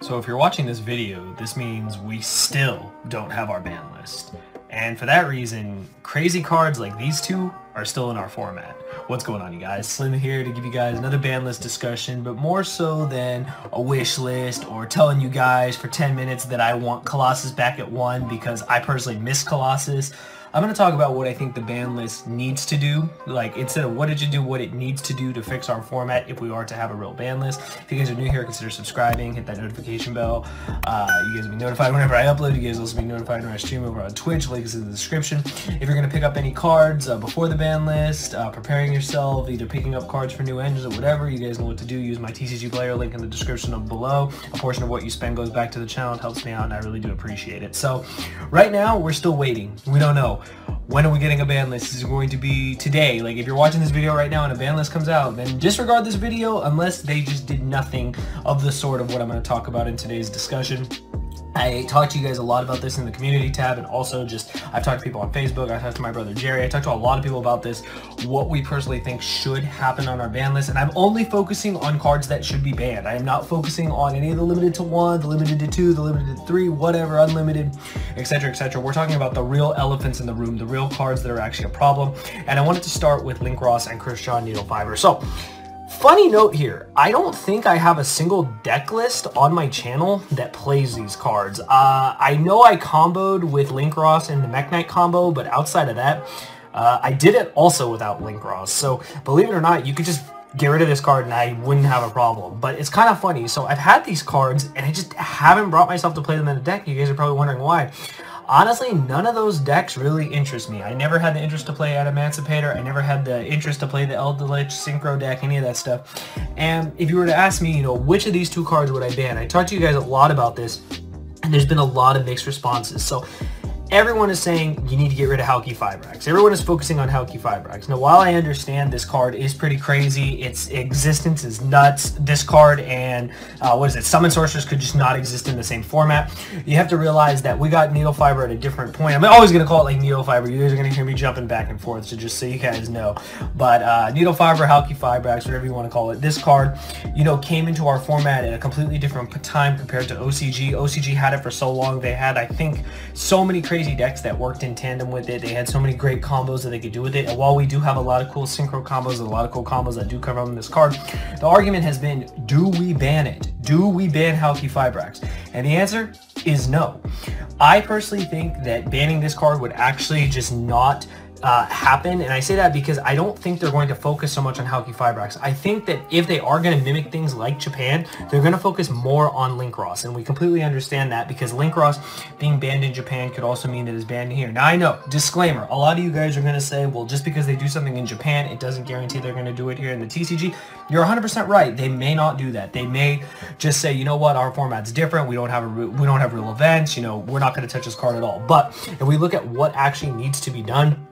So if you're watching this video, this means we still don't have our ban list. And for that reason, crazy cards like these two are still in our format. What's going on, you guys? Slim here to give you guys another ban list discussion, but more so than a wish list or telling you guys for 10 minutes that I want Colossus back at 1 because I personally miss Colossus. I'm going to talk about what I think the ban list needs to do. Like, instead of what did you do, what it needs to do to fix our format if we are to have a real ban list. If you guys are new here, consider subscribing, hit that notification bell. You guys will be notified whenever I upload. You guys will also be notified when I stream over on Twitch. Link is in the description. If you're going to pick up any cards before the ban list, preparing yourself, either picking up cards for new engines or whatever, you guys know what to do. Use my TCG player link in the description below. A portion of what you spend goes back to the channel. It helps me out and I really do appreciate it. So right now, we're still waiting. We don't know. When are we getting a ban list? Is it going to be today? Like, if you're watching this video right now and a ban list comes out, then disregard this video unless they just did nothing of the sort of what I'm going to talk about in today's discussion. I talked to you guys a lot about this in the community tab, and also I've talked to people on Facebook. I talked to my brother Jerry. I talked to a lot of people about this, what we personally think should happen on our ban list, and I'm only focusing on cards that should be banned. I am not focusing on any of the limited to 1, the limited to 2, the limited to 3, whatever, unlimited, etc., etc. We're talking about the real elephants in the room, the real cards that are actually a problem, and I wanted to start with Link Ross and Christian Needle Fiber. So, funny note here, I don't think I have a single deck list on my channel that plays these cards. I know I comboed with Link Ross in the Mech Knight combo, but outside of that, I did it also without Link Ross. So believe it or not, you could just get rid of this card and I wouldn't have a problem. But it's kind of funny. So I've had these cards and I just haven't brought myself to play them in a deck. You guys are probably wondering why. Honestly, none of those decks really interest me. I never had the interest to play Emancipator. I never had the interest to play the Eldritch Synchro deck, any of that stuff. And if you were to ask me, which of these two cards would I ban? I talked to you guys a lot about this, and there's been a lot of mixed responses. So everyone is saying you need to get rid of Halki Fibrax. Everyone is focusing on Halki Fibrax. Now, while I understand this card is pretty crazy, its existence is nuts. This card and, Summon Sorceress could just not exist in the same format. You have to realize that we got Needle Fiber at a different point. I'm always going to call it like Needle Fiber. You guys are going to hear me jumping back and forth, so just so you guys know. But Needle Fiber, Halki Fibrax, whatever you want to call it, this card, came into our format at a completely different time compared to OCG. OCG had it for so long. They had, I think, so many crazy decks that worked in tandem with it. They had so many great combos that they could do with it. And while we do have a lot of cool synchro combos and a lot of cool combos that do come from this card, the argument has been, do we ban it? Do we ban Halki Fibrax? And the answer is no. I personally think that banning this card would actually just not happen, and I say that because I don't think they're going to focus so much on Halki Fibrax. I think that if they are going to mimic things like Japan, they're going to focus more on Link Ross, and we completely understand that because Link Ross being banned in Japan could also mean that it's banned here. Now, I know, disclaimer, a lot of you guys are going to say, well, just because they do something in Japan, it doesn't guarantee they're going to do it here in the TCG. You're 100% right. They may not do that. They may just say, you know what, our format's different. We don't have real events. We're not going to touch this card at all. But if we look at what actually needs to be done,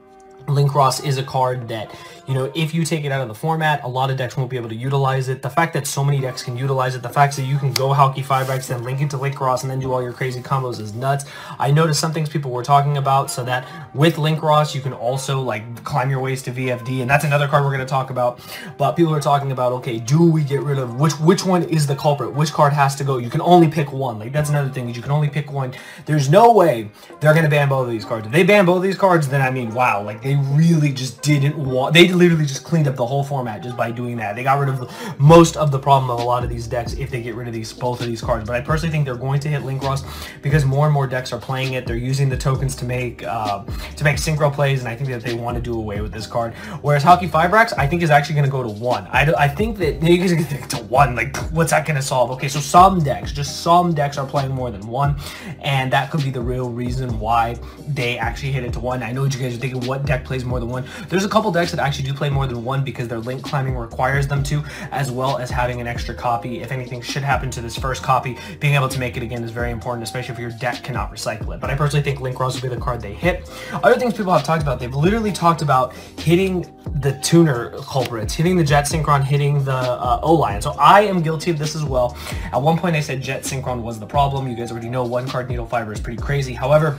Link Ross is a card that, if you take it out of the format, a lot of decks won't be able to utilize it. The fact that so many decks can utilize it, the fact that you can go Halki Fibrax, then link into Link Ross, and then do all your crazy combos is nuts. I noticed some things people were talking about, so that with Link Ross, you can also, climb your ways to VFD, and that's another card we're going to talk about. But people are talking about, okay, do we get rid of, which one is the culprit? Which card has to go? You can only pick one. That's another thing, is you can only pick one. There's no way they're going to ban both of these cards. If they ban both of these cards, then, wow, they really just didn't want, they literally just cleaned up the whole format just by doing that. They got rid of most of the problem of a lot of these decks if they get rid of both of these cards. But I personally think they're going to hit Link Ross because more and more decks are playing it. They're using the tokens to make synchro plays, and I think that they want to do away with this card. Whereas Halki Fibrax, I think, is actually going to go to 1. I think that you guys are going to think to 1, what's that going to solve? Okay, so some decks, just some decks are playing more than 1, and that could be the real reason why they actually hit it to 1. I know what you guys are thinking, what deck plays more than 1? There's a couple decks that actually do play more than 1 because their link climbing requires them to, as well as having an extra copy. If anything should happen to this first copy, being able to make it again is very important, especially if your deck cannot recycle it. But I personally think Link Ross will be the card they hit. Other things people have talked about, they've literally talked about hitting the tuner culprits, hitting the Jet Synchron, hitting the O-Lion. So I am guilty of this as well. At one point I said Jet Synchron was the problem. You guys already know one card Needle Fiber is pretty crazy. However,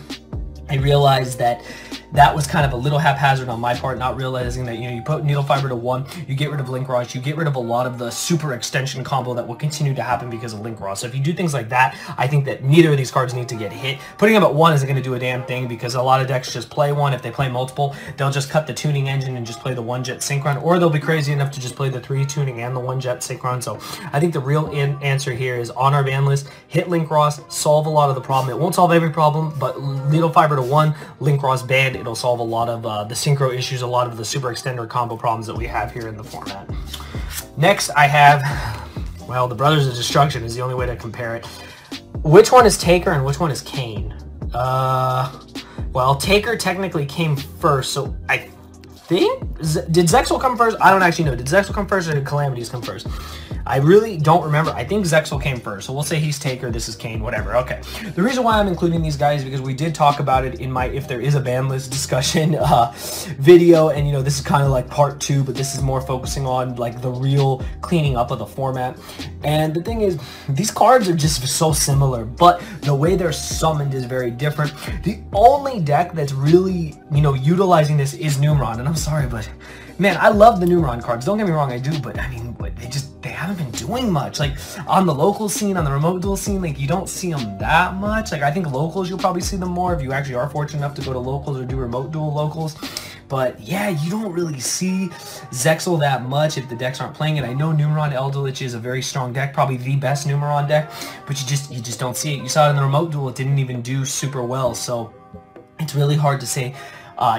I realized that that was kind of a little haphazard on my part, not realizing that, you put needle fiber to 1, you get rid of link rush, you get rid of a lot of the super extension combo that will continue to happen because of link rush. So if you do things like that, I think that neither of these cards need to get hit. Putting them at 1 isn't going to do a damn thing because a lot of decks just play 1. If they play multiple, they'll just cut the tuning engine and just play the 1-jet synchron, or they'll be crazy enough to just play the 3 tuning and the 1-jet synchron. So I think the real answer here is on our ban list, hit link rush, solve a lot of the problem. It won't solve every problem, but needle fiber to 1, link rush banned, it'll solve a lot of the synchro issues, a lot of the super extender combo problems that we have here in the format. Next, I have, well, the Brothers of Destruction is the only way to compare it. Which one is Taker and which one is Kane? Well, Taker technically came first, so I think, did Zexal come first? I don't actually know. Did Zexal come first or did Calamities come first? I really don't remember. I think Zexal came first, so we'll say he's Taker, this is Kane, whatever. Okay. The reason why I'm including these guys is because we did talk about it in my If There Is a Ban List discussion video, and this is kind of like part 2, but this is more focusing on like the real cleaning up of the format. And the thing is, these cards are just so similar, but the way they're summoned is very different. The only deck that's really, utilizing this is Numeron, and I'm sorry, but man, I love the Numeron cards. Don't get me wrong, I do, but I mean, they haven't been doing much. Like, on the local scene, on the remote duel scene, like, you don't see them that much. Like, I think locals, you'll probably see them more if you actually are fortunate enough to go to locals or do remote duel locals. But yeah, you don't really see Zexal that much if the decks aren't playing it. I know Numeron Eldelich is a very strong deck, probably the best Numeron deck, but you just don't see it. You saw it in the remote duel, it didn't even do super well, so it's really hard to say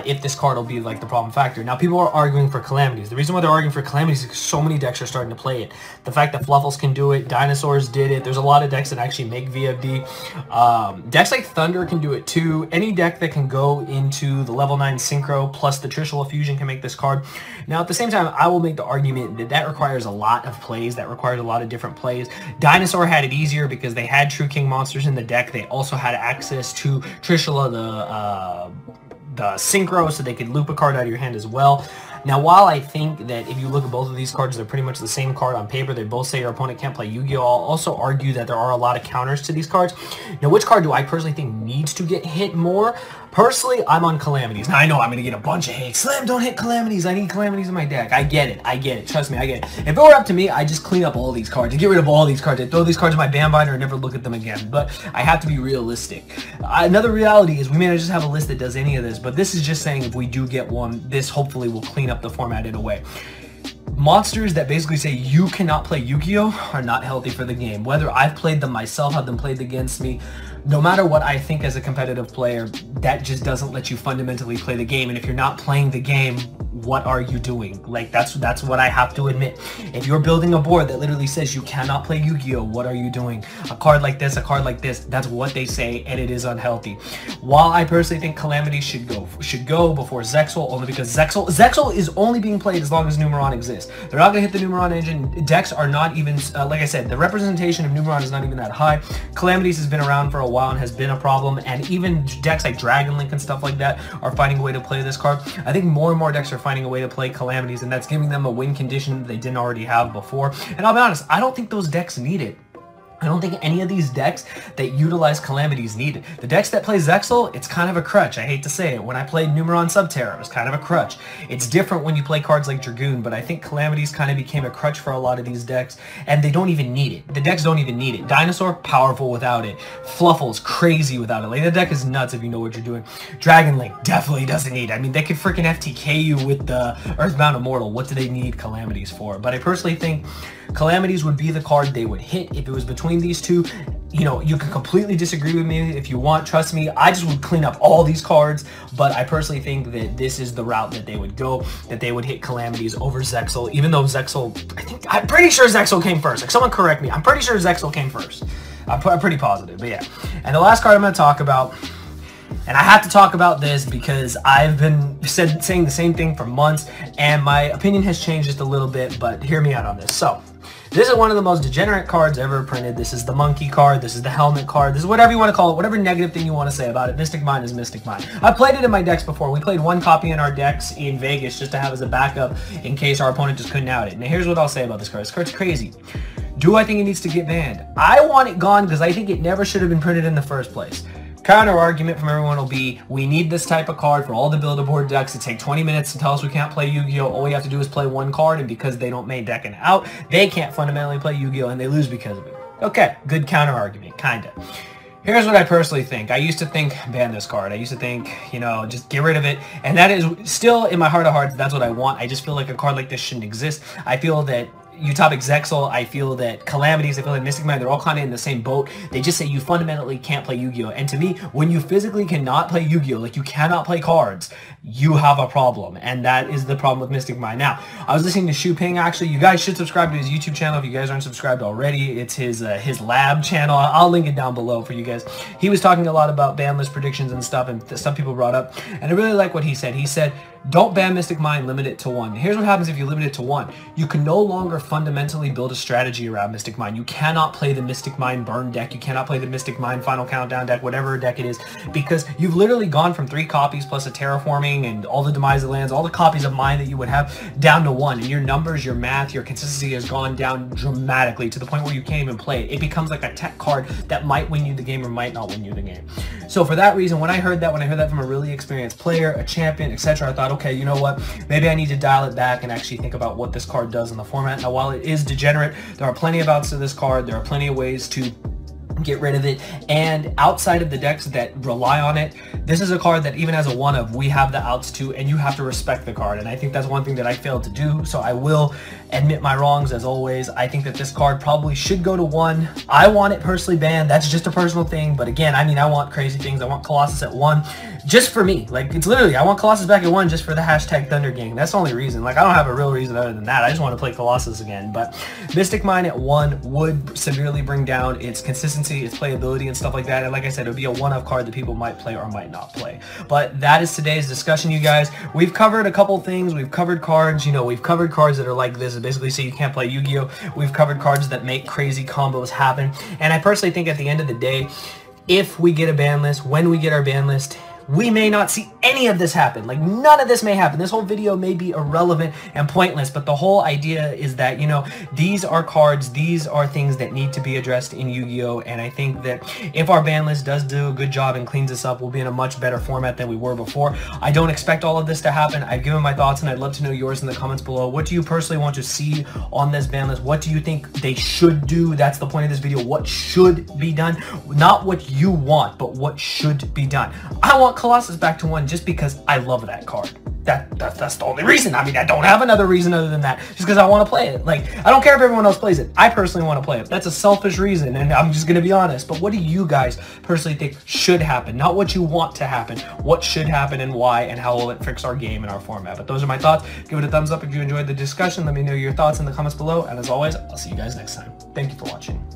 if this card will be like the problem factor. Now, people are arguing for Calamities. The reason why they're arguing for Calamities is because so many decks are starting to play it. The fact that Fluffles can do it, Dinosaurs did it, there's a lot of decks that actually make VFD. Decks like Thunder can do it too. Any deck that can go into the level 9 Synchro plus the Trishula Fusion can make this card. Now, at the same time, I will make the argument that that requires a lot of plays, that requires a lot of different plays. Dinosaur had it easier because they had True King monsters in the deck. They also had access to Trishula, the synchro, so they could loop a card out of your hand as well. Now, while I think that if you look at both of these cards, they're pretty much the same card on paper, they both say your opponent can't play Yu-Gi-Oh! I'll also argue that there are a lot of counters to these cards. Now, which card do I personally think needs to get hit more? Personally, I'm on Calamities. Now, I know I'm going to get a bunch of hate. Slam, don't hit Calamities. I need Calamities in my deck. I get it. Trust me, I get it. If it were up to me, I'd just clean up all these cards. I'd get rid of all these cards. I'd throw these cards in my ban binder and never look at them again. But I have to be realistic. Another reality is we may not just have a list that does any of this, but this is just saying if we do get one, this hopefully will clean up the format in a way. Monsters that basically say you cannot play Yu-Gi-Oh! Are not healthy for the game. Whether I've played them myself, have them played against me, no matter what I think as a competitive player, that just doesn't let you fundamentally play the game. And if you're not playing the game, what are you doing? Like, that's what I have to admit. If you're building a board that literally says you cannot play Yu-Gi-Oh! What are you doing? A card like this, that's what they say, and it is unhealthy. While I personally think Calamity should go before Zexal, only because Zexal is only being played as long as Numeron exists. They're not going to hit the Numeron engine. Decks are not even, like I said, the representation of Numeron is not even that high. Calamities has been around for a while and has been a problem, and even decks like Dragon Link and stuff like that are finding a way to play this card. I think more and more decks are finding a way to play Calamities, and that's giving them a win condition that they didn't already have before. And I'll be honest, I don't think those decks need it. I don't think any of these decks that utilize Calamities need it. The decks that play Zexal, it's kind of a crutch. I hate to say it. When I played Numeron Subterra, it was kind of a crutch. It's different when you play cards like Dragoon, but I think Calamities kind of became a crutch for a lot of these decks, and they don't even need it. The decks don't even need it. Dinosaur, powerful without it. Fluffles, crazy without it. Like, the deck is nuts if you know what you're doing. Dragon Link definitely doesn't need it. I mean, they could freaking FTK you with the Earthbound Immortal. What do they need Calamities for? But I personally think Calamities would be the card they would hit if it was between these two. You can completely disagree with me if you want. Trust me, I just would clean up all these cards, but I personally think that this is the route that they would go, that they would hit Calamities over Zexal, even though Zexal, I'm pretty sure Zexal came first. Like, someone correct me. I'm pretty sure Zexal came first. I'm pretty positive, but yeah. And the last card I'm going to talk about, and I have to talk about this because I've been saying the same thing for months, and my opinion has changed just a little bit, but hear me out on this. So, this is one of the most degenerate cards ever printed. This is the monkey card. This is the helmet card. This is whatever you want to call it. Whatever negative thing you want to say about it. Mystic Mine is Mystic Mine. I played it in my decks before. We played one copy in our decks in Vegas just to have as a backup in case our opponent just couldn't out it. Now, here's what I'll say about this card. This card's crazy. Do I think it needs to get banned? I want it gone because I think it never should have been printed in the first place. Counter argument from everyone will be, we need this type of card for all the Build-A-Board decks to take 20 minutes to tell us we can't play Yu-Gi-Oh! All we have to do is play one card, and because they don't main deck and out, they can't fundamentally play Yu-Gi-Oh! And they lose because of it. Okay, good counter argument, kinda. Here's what I personally think. I used to think, ban this card. I used to think, you know, just get rid of it. And that is still, in my heart of hearts, that's what I want. I just feel like a card like this shouldn't exist. I feel that Utopic Zexal, I feel that Calamities, I feel like Mystic Mind, they're all kind of in the same boat. They just say you fundamentally can't play Yu-Gi-Oh! And to me, when you physically cannot play Yu-Gi-Oh! Like you cannot play cards, you have a problem. And that is the problem with Mystic Mind. Now, I was listening to Shu Ping, actually. You guys should subscribe to his YouTube channel if you guys aren't subscribed already. It's his lab channel. I'll link it down below for you guys. He was talking a lot about ban list predictions and stuff, and some people brought up. And I really like what he said. He said, don't ban Mystic Mind, limit it to 1. Here's what happens if you limit it to 1. You can no longer fundamentally build a strategy around Mystic Mind. You cannot play the Mystic Mind burn deck. You cannot play the Mystic Mind final countdown deck, whatever deck it is, because you've literally gone from 3 copies plus a terraforming and all the demise of lands, all the copies of mine that you would have, down to 1. And your numbers, your math, your consistency has gone down dramatically to the point where you can't even play it. It becomes like a tech card that might win you the game or might not win you the game. So for that reason, when I heard that from a really experienced player, a champion, etc., I thought, okay, you know what? Maybe I need to dial it back and actually think about what this card does in the format. Now, while it is degenerate, there are plenty of outs to this card. There are plenty of ways to get rid of it, and outside of the decks that rely on it, this is a card that even as a one of, we have the outs to, and you have to respect the card. And I think that's one thing that I failed to do, so I will admit my wrongs as always. I think that this card probably should go to 1. I want it personally banned. That's just a personal thing, but again, I mean, I want crazy things. I want Colossus at 1 just for me. Like, it's literally, I want Colossus back at 1 just for the hashtag Thunder Gang. That's the only reason. Like, I don't have a real reason other than that. I just want to play Colossus again. But Mystic Mind at 1 would severely bring down its consistency, its playability, and stuff like that. And like I said, it would be a one-of card that people might play or might not play. But that is today's discussion, you guys. We've covered a couple things. We've covered cards, you know, we've covered cards that are like this, that basically say you can't play Yu-Gi-Oh! We've covered cards that make crazy combos happen. And I personally think at the end of the day, if we get a ban list, when we get our ban list, we may not see any of this happen. Like, none of this may happen. This whole video may be irrelevant and pointless, but the whole idea is that, you know, these are cards, these are things that need to be addressed in Yu-Gi-Oh! And I think that if our ban list does do a good job and cleans us up, we'll be in a much better format than we were before. I don't expect all of this to happen. I've given my thoughts, and I'd love to know yours in the comments below. What do you personally want to see on this ban list? What do you think they should do? That's the point of this video. What should be done? Not what you want, but what should be done. I want Colossus back to 1 just because I love that card. That's the only reason. I mean, I don't have another reason other than that. Just because I want to play it. Like, I don't care if everyone else plays it. I personally want to play it. That's a selfish reason, and I'm just going to be honest. But what do you guys personally think should happen? Not what you want to happen. What should happen and why, and how will it fix our game and our format? But those are my thoughts. Give it a thumbs up if you enjoyed the discussion. Let me know your thoughts in the comments below. And as always, I'll see you guys next time. Thank you for watching.